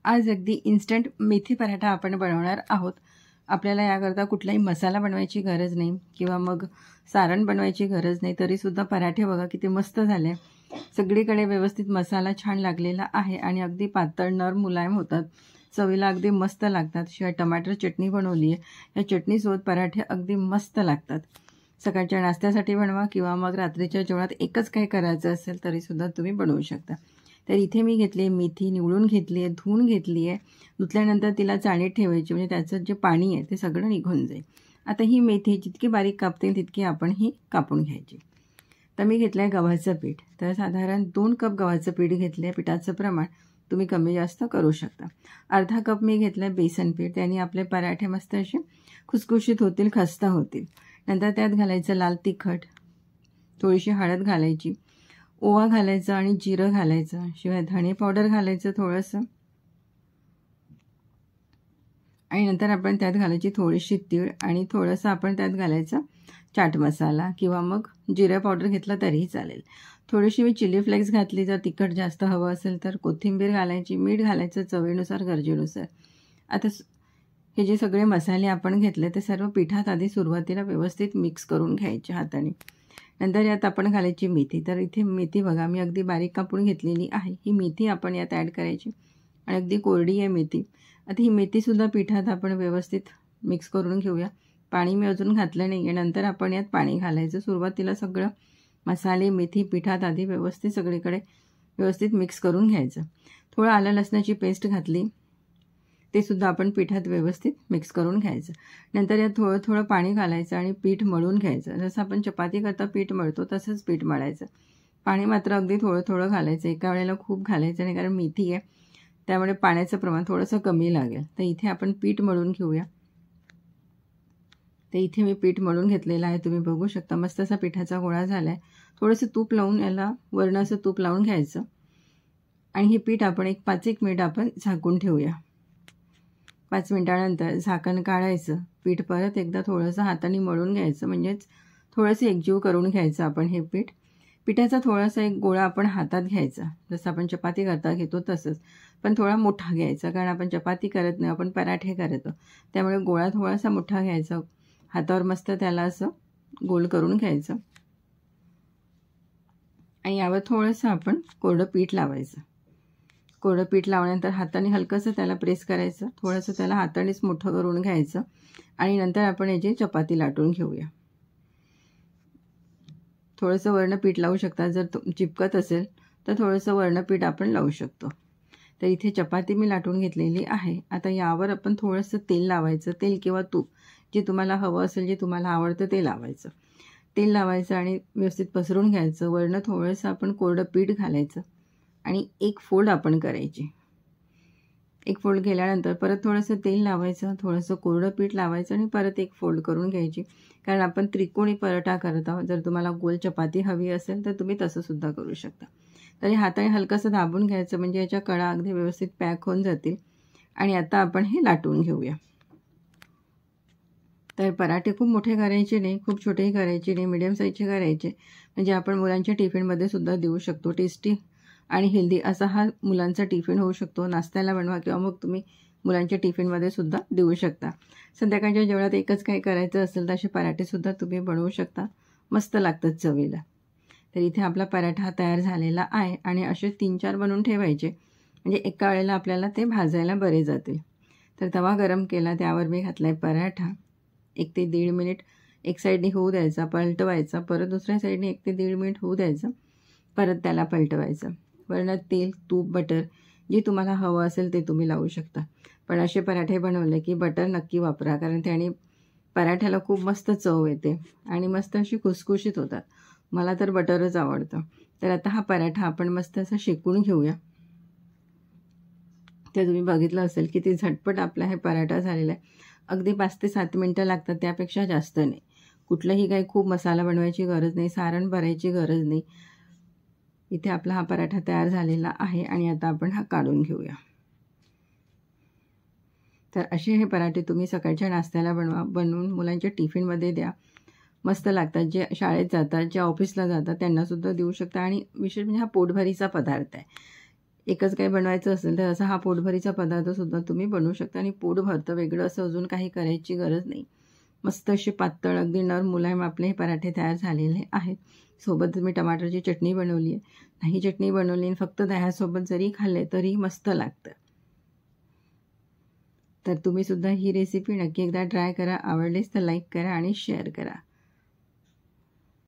आज अगदी इन्स्टंट मेथी पराठा आपण बनवणार आहोत. आपल्याला याकरता कुठलाही मसाला बनवायची गरज नाही किंवा मग सारण बनवायची गरज नाही. तरीसुद्धा पराठे बघा किती मस्त झाले. सगळीकडे व्यवस्थित मसाला छान लागलेला आहे आणि अगदी पातळ नरम मुलायम होतात. चवीला अगदी मस्त लागतात. शिवाय टमाटर चटणी बनवली आहे. या चटणीसोबत पराठे अगदी मस्त लागतात. सकाळच्या नाश्त्यासाठी बनवा किंवा मग रात्रीच्या जेवणात एकच काही करायचं असेल तरीसुद्धा तुम्ही बनवू शकता. तर इथे मी घेतली आहे मेथी, निवडून घेतली आहे, धुवून घेतली आहे. धुतल्यानंतर तिला चाळणीत ठेवायची, म्हणजे त्याचं जे पाणी आहे ते सगळं निघून जाईल. आता ही मेथी जितकी बारीक कापता येईल तितकी आपण ही कापून घ्यायची. तर मी घेतलं आहे गव्हाचं पीठ. तर साधारण 2 कप गव्हाचं पीठ घेतलं आहे. पिठाचं प्रमाण तुम्ही कमी जास्त करू शकता. अर्धा कप मी घेतलं आहे बेसन पीठ. त्याने आपले पराठे मस्त असे खुसखुशीत होतील, खस्ता होतील. नंतर त्यात घालायचं लाल तिखट, थोडीशी हळद घालायची, ओवा घालायचा आणि जिरं घालायचं. शिवाय धणे पावडर घालायचं थोडंसं. आणि नंतर आपण त्यात घालायची थोडीशी तीळ आणि थोडंसं आपण त्यात घालायचं चाट मसाला किंवा मग जिरं पावडर घेतला तरीही चालेल. थोडीशी मी चिली फ्लेक्स घातली. जर तिखट जास्त हवं असेल तर कोथिंबीर घालायची, मीठ घालायचं चवीनुसार, गरजेनुसार. आता हे जे सगळे मसाले आपण घेतले ते सर्व पिठात आधी सुरुवातीला व्यवस्थित मिक्स करून घ्यायचे हाताने. नंतर यात आपण घालायची मेथी. तर इथे मेथी बघा मी अगदी बारीक कापून घेतलेली आहे. ही मेथी आपण यात ॲड करायची आणि अगदी कोरडी आहे मेथी. आता ही मेथीसुद्धा पिठात आपण व्यवस्थित मिक्स करून घेऊया. पाणी मी अजून घातलं नाही आहे. नंतर आपण यात पाणी घालायचं. सुरुवातीला सगळं मसाले मेथी पिठात आधी व्यवस्थित सगळीकडे व्यवस्थित मिक्स करून घ्यायचं. थोडं आलं लसणाची पेस्ट घातली, ते सुद्धा आपण पिठात व्यवस्थित मिक्स करून घ्यायचं. नंतर यात थोडं थोडं पाणी घालायचं आणि पीठ मळून घ्यायचं. जसं आपण चपाती करता पीठ मळतो तसंच पीठ मळायचं. पाणी मात्र अगदी थोडं थोडं घालायचं. एका वेळेला खूप घालायचं नाही, कारण मेथी आहे त्यामुळे पाण्याचं प्रमाण थोडंसं कमी लागेल. तर इथे आपण पीठ मळून घेऊया. तर इथे मी पीठ मळून घेतलेलं आहे. तुम्ही बघू शकता मस्त असा पिठाचा गोळा झाला आहे. थोडंसं तूप लावून याला वरनं असं तूप लावून घ्यायचं आणि हे पीठ आपण 5-1 मिनिट आपण झाकून ठेवूया. 5 मिनिटानंतर झाकण काढायचं. पीठ परत एकदा थोडंसं हाताने मळून घ्यायचं, म्हणजेच थोडंसं एकजीव करून घ्यायचं आपण हे पीठ. पिठाचा थोडासा एक गोळा आपण हातात घ्यायचा, जसं आपण चपाती करता घेतो तसंच, पण थोडा मोठा घ्यायचा, कारण आपण चपाती करत नाही, आपण पराठे करतो. त्यामुळे गोळा थोडासा मोठा घ्यायचा. हातावर मस्त त्याला असं गोल करून घ्यायचं आणि यावर थोडंसं आपण कोरडं पीठ लावायचं. कोरडं पीठ लावल्यानंतर हाताने हलकंसं त्याला प्रेस करायचं. थोडंसं त्याला हातानेच मोठं करून घ्यायचं आणि नंतर आपण याची चपाती लाटून घेऊया. थोडंसं वरनं पीठ लावू शकता. जर चिपकत असेल तर थोडंसं वरनं पीठ आपण लावू शकतो. तर इथे चपाती मी लाटून घेतलेली आहे. आता यावर आपण थोडंसं तेल लावायचं. तेल किंवा तूप जे तुम्हाला हवं असेल, जे तुम्हाला आवडतं ते लावायचं. तेल लावायचं आणि व्यवस्थित पसरून घ्यायचं. वरनं थोडंसं आपण कोरडं पीठ घालायचं आणि एक फोल्ड आपण करायची. एक फोल्ड केल्यानंतर परत थोडंसं तेल लावायचं, थोडंसं कोरडं पीठ लावायचं आणि परत एक फोल्ड करून घ्यायची, कारण आपण त्रिकोणी पराठा करत आहोत. जर तुम्हाला गोल चपाती हवी असेल तर तुम्ही तसंसुद्धा करू शकता. तरी हाताने हलकंसं दाबून घ्यायचं, म्हणजे याच्या कडा अगदी व्यवस्थित पॅक होऊन जातील. आणि आता आपण हे लाटून घेऊया. तर पराठे खूप मोठे करायचे नाही, खूप छोटेही करायचे नाही, मिडियम साईजचे करायचे, म्हणजे आपण मुलांच्या टिफिनमध्ये सुद्धा देऊ शकतो. टेस्टी आणि हेल्दी असा हा मुलांचा टिफिन होऊ शकतो. नाश्त्याला बनवा किंवा मग तुम्ही मुलांच्या टिफिनमध्ये सुद्धा देऊ शकता. संध्याकाळच्या जेवणात एकच काही करायचं असेल तर असे पराठेसुद्धा तुम्ही बनवू शकता. मस्त लागतात चवीला. तर इथे आपला पराठा तयार झालेला आहे आणि असे 3-4 बनवून ठेवायचे, म्हणजे एका वेळेला आपल्याला ते भाजायला बरे जातील. तर तवा गरम केला, त्यावर मी घातला आहे पराठा. 1 ते 1.5 मिनिट एक साईडने होऊ द्यायचा, पलटवायचा. परत दुसऱ्या साईडने 1 ते 1.5 मिनिट होऊ द्यायचं, परत त्याला पलटवायचं. वरनं तेल, तूप, बटर जे तुम्हाला हवं असेल ते तुम्ही लावू शकता. पण असे पराठे बनवले की बटर नक्की वापरा, कारण त्याने पराठ्याला खूप मस्त चव येते आणि मस्त अशी खुसखुशीत होतात. मला तर बटरच आवडतं. तर आता हा पराठा आपण मस्त असा शेकून घेऊया. तर तुम्ही बघितलं असेल किती झटपट आपला हे पराठा झालेला आहे. अगदी 5 ते 7 मिनटं लागतात, त्यापेक्षा जास्त नाही. कुठलंही काही खूप मसाला बनवायची गरज नाही, सारण भरायची गरज नाही. इथे आपला हा पराठा तयार झालेला आहे आणि आता आपण हा काढून घेऊया. तर असे हे पराठे तुम्ही सकाळच्या नाश्त्याला बनवून मुलांच्या टिफिनमध्ये द्या. मस्त लागतात. जे शाळेत जातात, जे ऑफिसला जातात त्यांनासुद्धा देऊ शकता आणि विशेष म्हणजे हा पोटभरीचा पदार्थ आहे. एकच काही बनवायचं असेल तर असा हा पोटभरीचा पदार्थसुद्धा तुम्ही बनवू शकता आणि पोट भरतं. वेगळं असं अजून काही करायची गरज नाही. मस्त असे पातळ अगदी नरम मुलायम आपले हे पराठे तयार झालेले आहेत. सोबत मी टमाटरची चटणी बनवली आहे. नाही चटणी बनवली आणि फक्त दह्यासोबत जरी खाल्ले तरी मस्त लागतं. तर तुम्ही सुद्धा ही रेसिपी नक्की एकदा ट्राय करा. आवडलीच तर लाईक करा आणि शेअर करा.